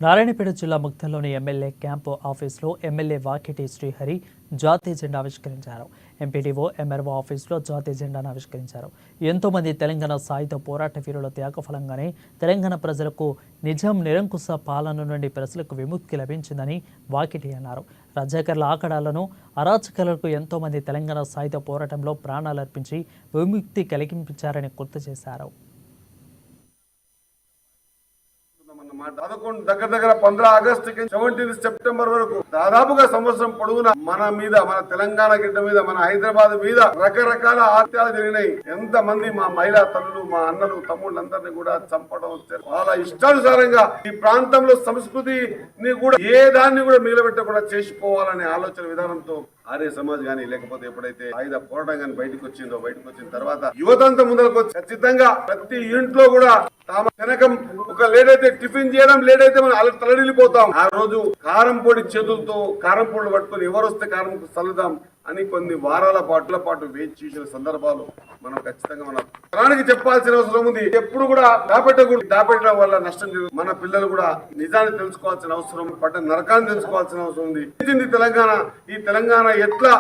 నారాయణపేట జిల్లా ముక్తంలోని MLA camp ఆఫీసులో MLA Vakiti Srihari జాతీయ జెండా ఆవిష్కరించారు. ఎంపీడీఓ ఎంఆర్ఓ ఆఫీసులో జాతీయ జెండాను ఆవిష్కరించారు. ఎంతో మంది తెలంగాణ సాయుధ పోరాట వీరుల త్యాగఫలంగానే తెలంగాణ ప్రజలకు నిజాం నిరంకుశ పాలన నుండి ప్రజలకు విముక్తి లభించిందని వాకిటి అన్నారు. రజాకర్ల ఆకడాలను అరాచకాలకు ఎంతో మంది తెలంగాణ సాయుధ పోరాటంలో ప్రాణాలర్పించి విముక్తి కలిగించారని గుర్తు చేశారు. దగ్గర 15 ఆగస్టుకి 17 సెప్టెంబర్ వరకు దాదాపుగా సంవత్సరం పొడవునా మన తెలంగాణ గిడ్డ మీద మన హైదరాబాద్ మీద రకరకాల హత్యలు జరిగినాయి. ఎంత మంది మా మహిళా తల్లులు మా అన్నలు తమ్ముళ్ళందరినీ కూడా చంపడం వాళ్ళ ఇష్టానుసారంగా ఈ ప్రాంతంలో సంస్కృతిని కూడా ఏ దాన్ని కూడా మిగిలిపెట్టకుండా చేసిపోవాలనే ఆలోచన విధానంతో ఆర్య సమాజ్ గానీ లేకపోతే ఎప్పుడైతే ఆయుధ పోరాటం గానీ బయటకు వచ్చిన తర్వాత యువతంతా ముందరకు వచ్చి ఖచ్చితంగా ప్రతి ఇంట్లో కూడా తమ వెనకం ఒక లేట్ అయితే టిఫిన్ చేయడం లేట్ అయితే మనం అలా తలడిల్లిపోతాం. ఆ రోజు కారం పొడి చేతులతో కారం పొడి పట్టుకొని ఎవరు వస్తే కారం చల్లుదాం అని కొన్ని వారాల పాటు వేచి చూసిన సందర్భాలు మనం ఖచ్చితంగా మన తరానికి చెప్పాల్సిన అవసరం ఉంది. ఎప్పుడు కూడా దాపెట్టడం వల్ల నష్టం జరుగుతుంది. మన పిల్లలు కూడా నిజాన్ని తెలుసుకోవాల్సిన అవసరం, పడ్డ నరకాన్ని తెలుసుకోవాల్సిన అవసరం ఉంది. ఈ తెలంగాణ ఎట్లా